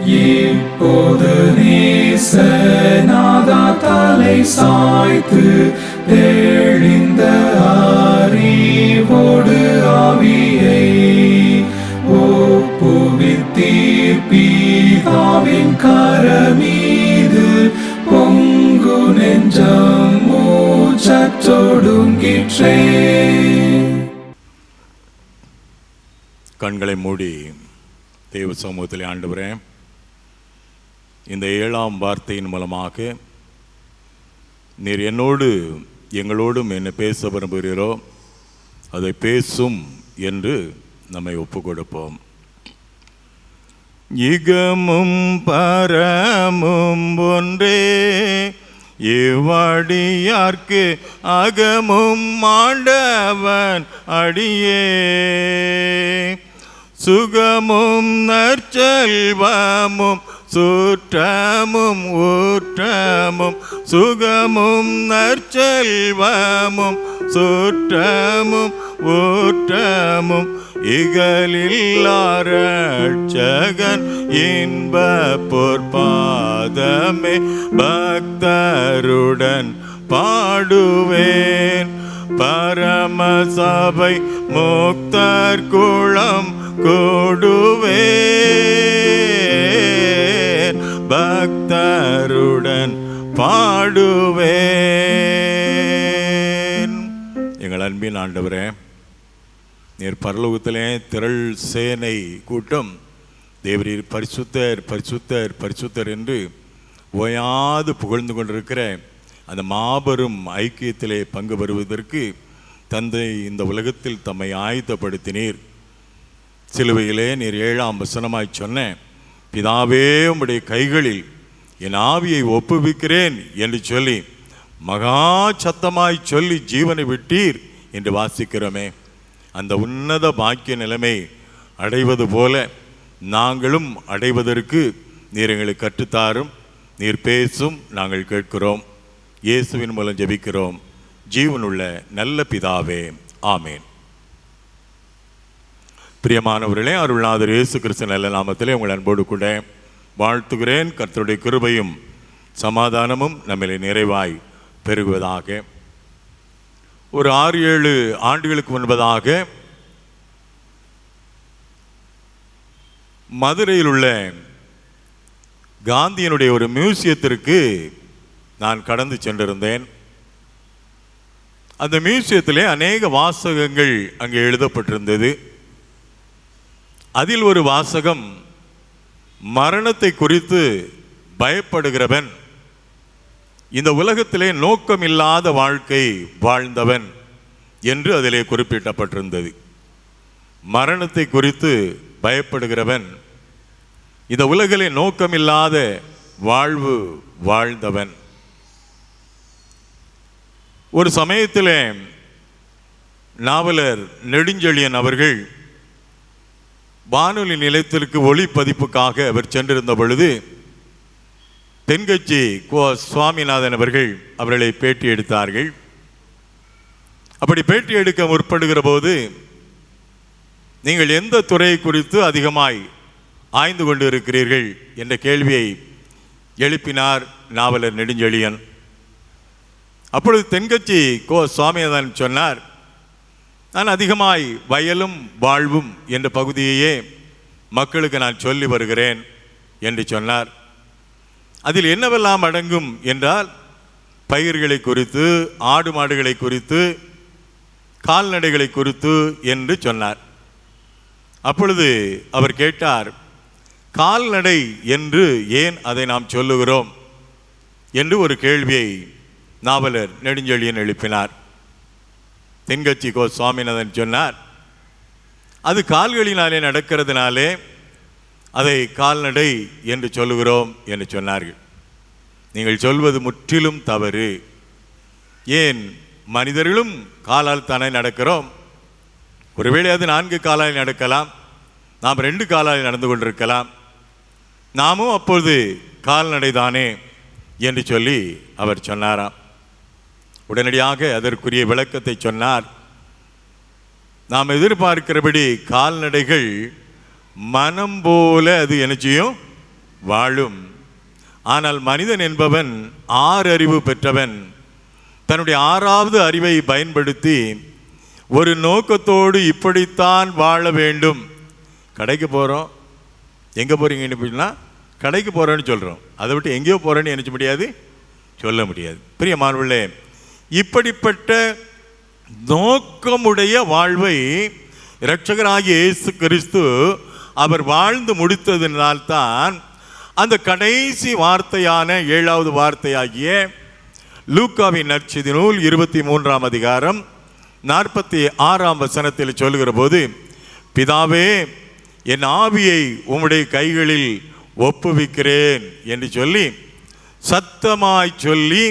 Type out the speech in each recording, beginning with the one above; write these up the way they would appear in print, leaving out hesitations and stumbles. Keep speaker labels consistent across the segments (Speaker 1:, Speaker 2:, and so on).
Speaker 1: இப்போது நேசநாதா தலை சாய்த்து தெளிந்த அறிவோடு ஆவியை ஒப்புவித்தீர். பிதாவின் கரமீது பொங்கு நெஞ்சம் மூச்சற்றொடுங்கிற்றே.
Speaker 2: கண்களை மூடி தேவ சமூகத்திலே ஆண்டவரே, இந்த 7ஆம் வார்த்தையின் மூலமாக நீர் என்னோடு எங்களோடும் என்ன பேச விரும்புகிறீரோ அதை பேசும் என்று நம்மை ஒப்பு கொடுப்போம். இகமும் பரமும் ஒன்றே, இவ்வடியார்க்கு அகமும் ஆண்டவன் அடியே. சுகமும் நற்செல்வமும் சுற்றமும் ஊற்றமும், சுகமும் நற்செல்வமும் சுற்றமும் ஊற்றமும், இகலில்லா ரட்சகன் இன்ப பொற்பாதமே பக்தருடன் பாடுவேன். பரமசபை முக்தர் குளம் கூடுவேன், பக்தருடன் பாடுவேன். எங்கள் அன்பின் ஆண்டவரே, நீர் பரலோகத்திலே திரள் சேனை கூட்டம் தேவரீர் பரிசுத்தர் பரிசுத்தர் பரிசுத்தர் என்று ஓயாது புகழ்ந்து கொண்டிருக்கிற அந்த மாபெரும் ஐக்கியத்திலே பங்கு பெறுவதற்கு தந்தை இந்த உலகத்தில் தம்மை ஆயத்தப்படுத்தினீர். சிலுவையிலே நீர் 7ஆம் வசனமாய் சொன்ன, பிதாவே உம்முடைய கைகளில் என் ஆவியை ஒப்புவிக்கிறேன் என்று சொல்லி மகா சத்தமாய் சொல்லி ஜீவனை விட்டீர் என்று வாசிக்கிறோமே. அந்த உன்னத பாக்கிய நிலைமை அடைவது போல நாங்களும் அடைவதற்கு நீர் எங்களுக்கு கற்றுத்தாரும். நீர் பேசும், நாங்கள் கேட்கிறோம். இயேசுவின் மூலம் ஜெபிக்கிறோம் ஜீவனுள்ள நல்ல பிதாவே, ஆமேன். பிரியமானவர்களே, அருள்நாதர் இயேசு கிறிஸ்து நல்ல நாமத்திலே உங்கள் அன்போடு கூட வாழ்த்துகிறேன். கர்த்தருடைய கிருபையும் சமாதானமும் நம்மிலே நிறைவாய் பெருகுவதாக. ஒரு 6-7 ஆண்டுகளுக்கு முன்பதாக மதுரையில் உள்ள காந்தியினுடைய ஒரு மியூசியத்திற்கு நான் கடந்து சென்றிருந்தேன். அந்த மியூசியத்திலே அநேக வாசகங்கள் அங்கே எழுதப்பட்டிருந்தது. அதில் ஒரு வாசகம், மரணத்தை குறித்து பயப்படுகிறவன் இந்த உலகத்திலே நோக்கமில்லாத வாழ்க்கை வாழ்ந்தவன் என்று அதிலே குறிப்பிடப்பட்டிருந்தது. மரணத்தை குறித்து பயப்படுகிறவன் இந்த உலகிலே நோக்கமில்லாத வாழ்வு வாழ்ந்தவன். ஒரு சமயத்தில் நாவலர் நெடுஞ்செழியன் அவர்கள் வானொலி நிலையத்திற்கு ஒளிப்பதிப்புக்காக அவர் சென்றிருந்த பொழுது தென்கட்சி கோ சுவாமிநாதன் அவர்கள் அவர்களை பேட்டி எடுத்தார்கள். அப்படி பேட்டி எடுக்க முற்படுகிற போது, நீங்கள் எந்த துறை குறித்து அதிகமாய் ஆய்ந்து கொண்டு இருக்கிறீர்கள் என்ற கேள்வியை எழுப்பினார் நாவலர் நெடுஞ்செழியன். அப்பொழுது தென்கட்சி கோ சுவாமிநாதன் சொன்னார், நான் அதிகமாய் வயலும் வாழ்வும் என்ற பகுதியையே மக்களுக்கு நான் சொல்லி வருகிறேன் என்று சொன்னார். அதில் என்னவெல்லாம் அடங்கும் என்றால், பயிர்களை குறித்து, ஆடு மாடுகளை குறித்து, கால்நடைகளை குறித்து என்று சொன்னார். அப்பொழுது அவர் கேட்டார், கால்நடை என்று ஏன் அதை நாம் சொல்லுகிறோம் என்று ஒரு கேள்வியை நாவலர் நெடுஞ்செழியன் எழுப்பினார். தென்கட்சி கோ சுவாமிநாதன் சொன்னார், அது கால்களினாலே நடக்கிறதுனாலே அதை கால்நடை என்று சொல்லுகிறோம் என்று சொன்னார்கள். நீங்கள் சொல்வது முற்றிலும் தவறு. ஏன், மனிதர்களும் காலால் தானே நடக்கிறோம். ஒருவேளை அது 4 காலால் நடக்கலாம், நாம் 2 காலால் நடந்து கொண்டிருக்கலாம். நாமும் அப்பொழுது கால்நடை தானே என்று சொல்லி அவர் சொன்னாராம். உடனடியாக அதற்குரிய விளக்கத்தை சொன்னார். நாம் எதிர்பார்க்கிறபடி கால்நடைகள் மனம் போல அது என்ன செய்யும்? வாழும். ஆனால் மனிதன் என்பவன் 6 அறிவு பெற்றவன். தன்னுடைய 6வது அறிவை பயன்படுத்தி ஒரு நோக்கத்தோடு இப்படித்தான் வாழ வேண்டும். கடைக்கு போகிறோம், எங்கே போகிறீங்கன்னு அப்படின்னா கடைக்கு போகிறோன்னு சொல்கிறோம். அதை விட்டு எங்கேயோ போகிறேன்னு நினைச்ச முடியாது, சொல்ல முடியாது. பிரியமானவர்களே, இப்படிப்பட்ட நோக்கமுடைய வாழ்வை இரட்சகராகிய இயேசு கிறிஸ்து அவர் வாழ்ந்து முடித்ததினால்தான் அந்த கடைசி வார்த்தையான 7வது வார்த்தையாகிய லூக்காவின் நற்செய்தி நூல் 23ஆம் அதிகாரம் 46ஆம் வசனத்தில் சொல்லுகிற போது, பிதாவே, என் ஆவியை உம்முடைய கைகளில் ஒப்புவிக்கிறேன் என்று சொல்லி சத்தமாய் சொல்லி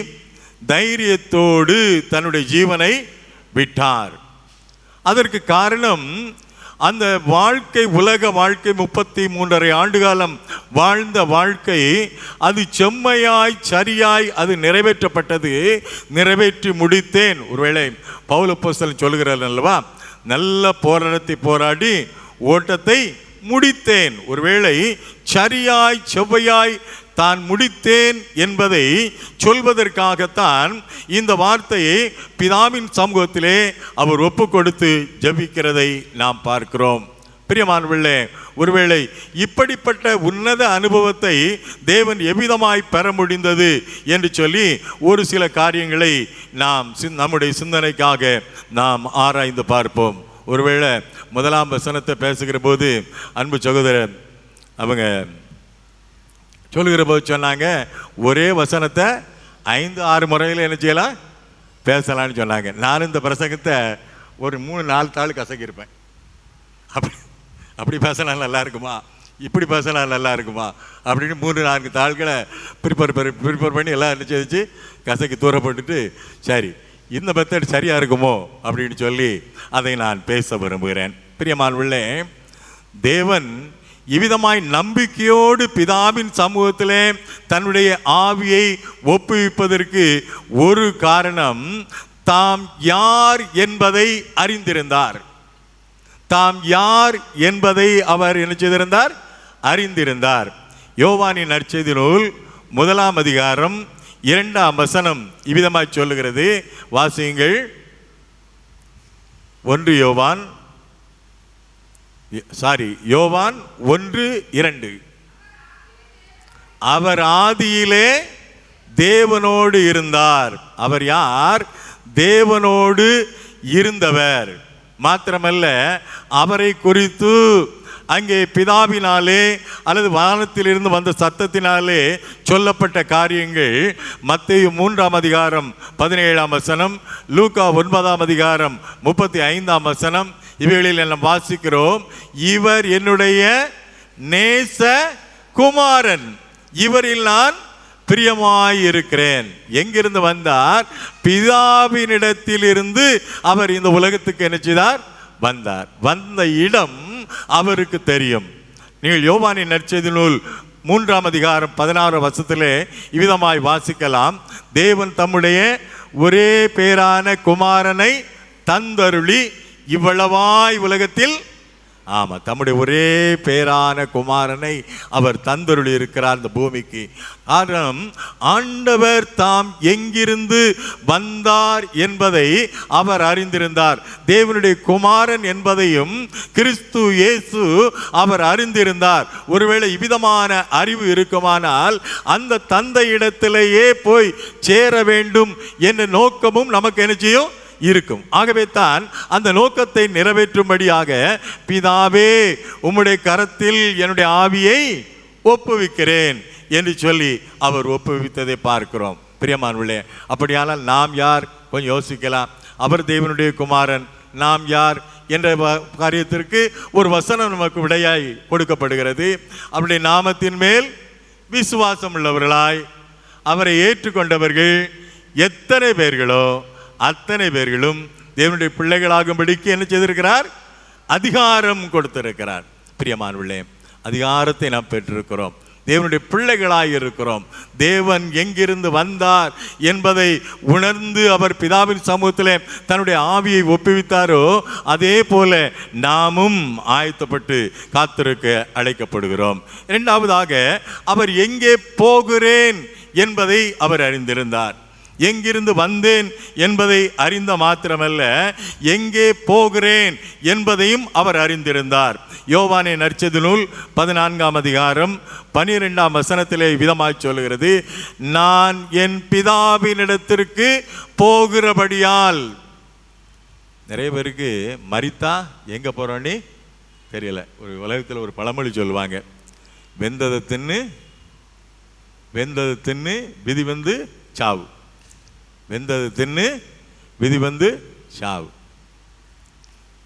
Speaker 2: தைரியத்தோடு தன்னுடைய ஜீவனை விட்டார். அதற்கு காரணம், அந்த வாழ்க்கை, உலக வாழ்க்கை, 33½ ஆண்டு காலம் வாழ்ந்த வாழ்க்கை, அது செம்மையாய் சரியாய் அது நிறைவேற்றப்பட்டது. நிறைவேற்றி முடித்தேன். ஒருவேளை பவுல் அப்போஸ்தலன் சொல்கிறார் அல்லவா, நல்ல போராட்டத்தை போராடி ஓட்டத்தை முடித்தேன். ஒருவேளை சரியாய் செவ்வையாய் தான் முடித்தேன் என்பதை சொல்வதற்காகத்தான் இந்த வார்த்தையை பிதாவின் சமூகத்திலே அவர் ஒப்பு கொடுத்து ஜெபிக்கிறதை நாம் பார்க்கிறோம். பிரியமானவர்களே, ஒருவேளை இப்படிப்பட்ட உன்னத அனுபவத்தை தேவன் எவ்விதமாய் பெற முடிந்தது என்று சொல்லி ஒரு சில காரியங்களை நாம் நம்முடைய சிந்தனைக்காக நாம் ஆராய்ந்து பார்ப்போம். ஒருவேளை 1ஆம் வசனத்தை பேசுகிற போது அன்பு சகோதரர் அவங்க சொல்லுகிற போது சொன்னாங்க, ஒரே வசனத்தை 5-6 முறையில் என்ன செய்யலாம், பேசலான்னு சொன்னாங்க. நான் இந்த பிரசங்கத்தை ஒரு 3-4 தாள் கசக்கியிருப்பேன். அப்படி பேசலாம் நல்லா இருக்குமா, இப்படி பேசலாம் நல்லா இருக்குமா அப்படின்னு 3-4 தாள்களை ப்ரிப்பேர் பண்ணி எல்லாம் என்ன செய்து கசக்கி தூரப்பட்டுட்டு, சரி இந்த மெத்தட் சரியாக இருக்குமோ அப்படின்னு சொல்லி அதை நான் பேச விரும்புகிறேன். பிரியமானவர்களே, தேவன் இவ்விதமாய் நம்பிக்கையோடு பிதாவின் சமூகத்திலே தன்னுடைய ஆவியை ஒப்புவிப்பதற்கு ஒரு காரணம், தாம் யார் என்பதை அறிந்திருந்தார். தாம் யார் என்பதை அவர் என்ன செய்திருந்தார், அறிந்திருந்தார். யோவானின் நற்செய்தி நூல் 1ஆம் அதிகாரம் 2ஆம் வசனம் இவ்விதமாய் சொல்லுகிறது. வாசியுங்கள். 1 யோவான் 1:2. அவர் ஆதியிலே தேவனோடு இருந்தார். அவர் யார்? தேவனோடு இருந்தவர். மாத்திரமல்ல, அவரை குறித்து அங்கே பிதாவினாலே அல்லது வானத்திலிருந்து வந்த சத்தத்தினாலே சொல்லப்பட்ட காரியங்கள் மத்தேயு 3ஆம் அதிகாரம் 17ஆம் வசனம், லூக்கா 9ஆம் அதிகாரம் 35ஆம் வசனம், இவைகளில் நாம் வாசிக்கிறோம். இவர் என்னுடைய நேச குமாரன், இவரில் நான் பிரியமாயிருக்கிறேன். எங்கிருந்து வந்தார்? பிதாவினிடத்தில் இருந்து அவர் இந்த உலகத்துக்கு என்ன செய்தார்? வந்தார். வந்த இடம் அவருக்கு தெரியும். நீங்கள் யோவானின் நற்செய்தி நூல் 3ஆம் அதிகாரம் 16 வசனத்திலே இவ்விதமாய் வாசிக்கலாம். தேவன் தம்முடைய ஒரே பேரான குமாரனை தந்தருளி இவ்வளவாய் உலகத்தில், தம்முடைய ஒரே பேரான குமாரனை அவர் தந்தருளி இருக்கிறார் இந்த பூமிக்கு. காரணம், ஆண்டவர் தாம் எங்கிருந்து வந்தார் என்பதை அவர் அறிந்திருந்தார். தேவனுடைய குமாரன் என்பதையும் கிறிஸ்து இயேசு அவர் அறிந்திருந்தார். ஒருவேளை இவ்விதமான அறிவு இருக்குமானால் அந்த தந்தை இடத்திலேயே போய் சேர வேண்டும் என்ற நோக்கமும் நமக்கு என்ன செய்யும், இருக்கும். ஆகவே தான் அந்த நோக்கத்தை நிறைவேற்றும்படியாக, பிதாவே உம்முடைய கரத்தில் என்னுடைய ஆவியை ஒப்புவிக்கிறேன் என்று சொல்லி அவர் ஒப்புவித்ததை பார்க்கிறோம். பிரியமானவர்களே, அப்படியானால் நாம் யார்? கொஞ்சம் யோசிக்கலாம். அவர் தேவனுடைய குமாரன், நாம் யார் என்ற காரியத்திற்கு ஒரு வசனம் நமக்கு விடையாய் கொடுக்கப்படுகிறது. அவருடைய நாமத்தின் மேல் விசுவாசம் உள்ளவர்களாய் அவரை ஏற்றுக்கொண்டவர்கள் எத்தனை பேர்களோ அத்தனை பேர்களும் தேவனுடைய பிள்ளைகளாகும்படிக்கு என்ன செய்திருக்கிறார்? அதிகாரம் கொடுத்திருக்கிறார். பிரியமானவர்களே, அதிகாரத்தை நாம் பெற்றிருக்கிறோம். தேவனுடைய பிள்ளைகளாய் இருக்கிறோம். தேவன் எங்கிருந்து வந்தார் என்பதை உணர்ந்து அவர் பிதாவின் சமூகத்திலே தன்னுடைய ஆவியை ஒப்புவித்தாரோ அதே போல நாமும் ஆயத்தப்பட்டு காத்திருக்க அழைக்கப்படுகிறோம். இரண்டாவதாக, அவர் எங்கே போகிறேன் என்பதை அவர் அறிந்திருந்தார். எங்கிருந்து வந்தேன் என்பதை அறிந்த மாத்திரமல்ல, எங்கே போகிறேன் என்பதையும் அவர் அறிந்திருந்தார். யோவானே நற்செய்தி நூல் 14ஆம் அதிகாரம் 12ஆம் வசனத்திலே விதமாய் சொல்லுகிறது, நான் என் பிதாவினிடத்திற்கு போகிறபடியால். நிறைய பேருக்கு மரித்தா எங்க போறோன்னு தெரியல. ஒரு உலகத்தில் ஒரு பழமொழி சொல்லுவாங்க, வெந்ததை தின்னு விதி வந்து சாவு, வெந்தது தின்னு விதி வந்து சாவு.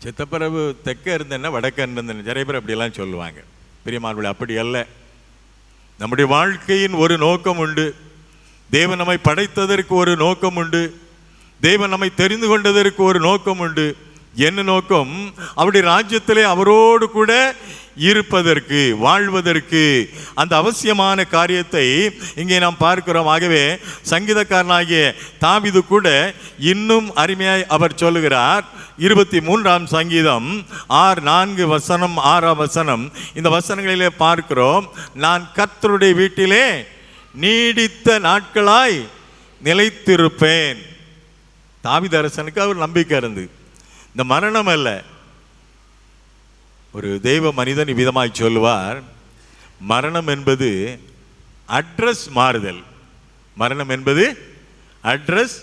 Speaker 2: சித்தப்பரவு தெற்க இருந்தேன்னா வடக்க இருந்தேன், நிறைய பேர் அப்படியெல்லாம் சொல்லுவாங்க. பிரியமானவர்களே, அப்படி அல்ல. நம்முடைய வாழ்க்கையின் ஒரு நோக்கம் உண்டு. தேவன் நம்மை படைத்ததற்கு ஒரு நோக்கம் உண்டு. தேவன் நம்மை தெரிந்து கொண்டதற்கு ஒரு நோக்கம் உண்டு. என்ன நோக்கம்? அவருடைய ராஜ்யத்திலே அவரோடு கூட இருப்பதற்கு, வாழ்வதற்கு. அந்த அவசியமான காரியத்தை இங்கே நாம் பார்க்கிறோம். ஆகவே சங்கீதக்காரனாகிய தாவீது கூட இன்னும் அருமையாய் அவர் சொல்லுகிறார். 23ஆம் சங்கீதம் 4 வசனம் 6ஆம் வசனம், இந்த வசனங்களிலே பார்க்கிறோம், நான் கர்த்தருடைய வீட்டிலே நீடித்த நாட்களாய் நிலைத்திருப்பேன். தாவீது அரசனுக்கு அவர் நம்பிக்கை இருந்து, இந்த மரணம் அல்ல. ஒரு தெய்வ மனிதன் விதமாய் சொல்லுவார், மரணம் என்பது அட்ரஸ் மாறுதல். மரணம் என்பது அட்ரஸ்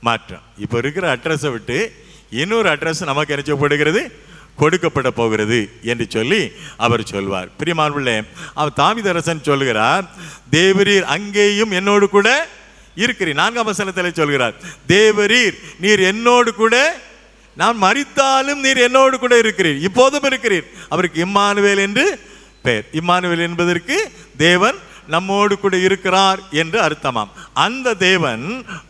Speaker 2: மாற்றம். இப்போ இருக்கிற அட்ரஸை விட்டு இன்னொரு அட்ரஸ் நமக்கு நினைச்சப்படுகிறது, கொடுக்கப்பட போகிறது என்று சொல்லி அவர் சொல்வார். பிரியமானவர்களே, அவர் தாவீது அரசன் சொல்லுகிறார், தேவரீர் அங்கேயும் என்னோடு கூட இருக்கிறீர். 4ஆம் வசனத்தில் சொல்கிறார், தேவரீர் நீர் என்னோடு கூட, நான் மரித்தாலும் நீர் என்னோடு கூட இருக்கிறீர், இப்போதும் இருக்கிறீர். அவருக்கு இம்மானுவேல் என்று பெயர். இம்மானுவேல் என்பதற்கு தேவன் நம்மோடு கூட இருக்கிறார் என்று அர்த்தமாம். அந்த தேவன்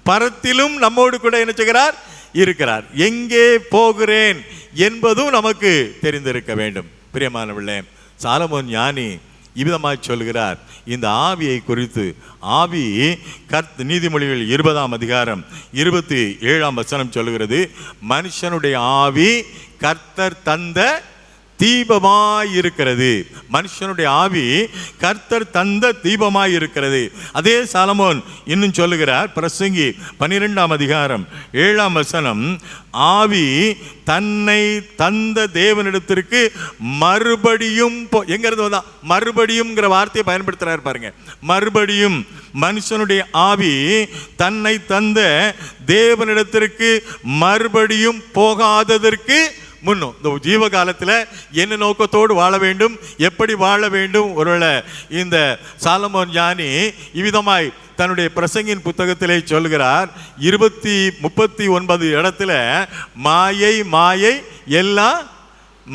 Speaker 2: பரத்திலும் நம்மோடு கூட என்ன செய்கிறார்? இருக்கிறார். எங்கே போகிறேன் என்பதும் நமக்கு தெரிந்திருக்க வேண்டும். பிரியமானவர்களே, சாலமோன் ஞானி இவ்விதமாய் சொல்கிறார் இந்த ஆவியை குறித்து. ஆவி நீதிமொழிகள் 20ஆம் அதிகாரம் 27ஆம் வசனம் சொல்கிறது, மனுஷனுடைய ஆவி கர்த்தர் தந்த தீபமாய் இருக்கிறது. மனுஷனுடைய ஆவி கர்த்தர் தந்த தீபமாய் இருக்கிறது. அதே சாலமோன் இன்னும் சொல்லுகிறார், பிரசங்கி 12ஆம் அதிகாரம் 7ஆம் வசனம், ஆவி தன்னை தந்த தேவனிடத்திற்கு மறுபடியும் எங்கிறது வந்தா மறுபடியும்ங்கிற வார்த்தையை பயன்படுத்துறாரு பாருங்க. மறுபடியும் மனுஷனுடைய ஆவி தன்னை தந்த தேவனிடத்திற்கு மறுபடியும் போகாததற்கு முன்னும் இந்த ஜீவ காலத்தில் என்ன நோக்கத்தோடு வாழ வேண்டும், எப்படி வாழ வேண்டும். ஒருவேளை இந்த சாலமோன் ஞானி இவ்விதமாய் தன்னுடைய பிரசங்கின் புத்தகத்திலே சொல்கிறார், 39 இடத்துல மாயை மாயை எல்லாம்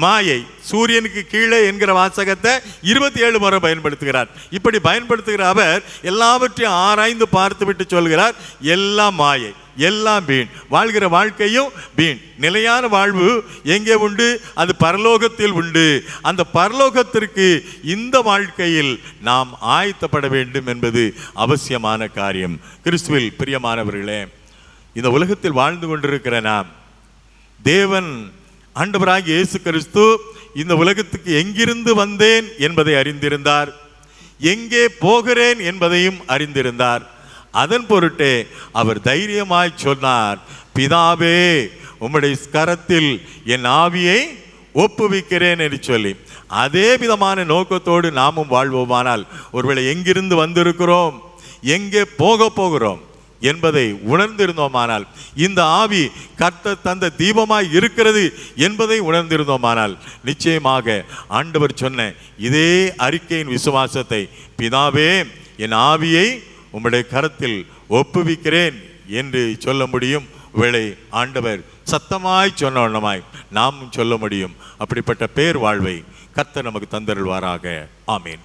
Speaker 2: மாயை, சூரியனுக்கு கீழே என்கிற வாசகத்தை 27 முறை பயன்படுத்துகிறார். இப்படி பயன்படுத்துகிற அவர் எல்லாவற்றையும் ஆராய்ந்து பார்த்து விட்டு சொல்கிறார், எல்லாம் மாயை, எல்லாம் வீண், வாழ்கிற வாழ்க்கையும் வீண். நிலையான வாழ்வு எங்கே உண்டு? அது பரலோகத்தில் உண்டு. அந்த பரலோகத்திற்கு இந்த வாழ்க்கையில் நாம் ஆயத்தப்பட வேண்டும் என்பது அவசியமான காரியம். கிறிஸ்துவில் பிரியமானவர்களே, இந்த உலகத்தில் வாழ்ந்து கொண்டிருக்கிற நாம், தேவன் ஆண்டவராகிய இயேசு கிறிஸ்து இந்த உலகத்துக்கு எங்கிருந்து வந்தேன் என்பதை அறிந்திருந்தார், எங்கே போகிறேன் என்பதையும் அறிந்திருந்தார். அதன் பொருட்டே அவர் தைரியமாய் சொன்னார், பிதாவே உம்முடைய கரத்தில் என் ஆவியை ஒப்புவிக்கிறேன் என்று சொல்லி. அதே விதமான நோக்கத்தோடு நாமும் வாழ்வோமானால், ஒருவேளை எங்கிருந்து வந்திருக்கிறோம், எங்கே போக போகிறோம் என்பதை உணர்ந்திருந்தோமானால், இந்த ஆவி கர்த்தர் தந்த தீபமாய் இருக்கிறது என்பதை உணர்ந்திருந்தோமானால், நிச்சயமாக ஆண்டவர் சொன்ன இதே அறிக்கையின் விசுவாசத்தை, பிதாவே என் ஆவியை உம்முடைய கரத்தில் ஒப்புவிக்கிறேன் என்று சொல்ல முடியும். வேளை ஆண்டவர் சத்தமாய் சொன்ன வண்ணமாய் நாம் சொல்ல முடியும். அப்படிப்பட்ட பேர் வாழ்வை கர்த்தர் நமக்கு தந்தருள்வாராக. ஆமீன்.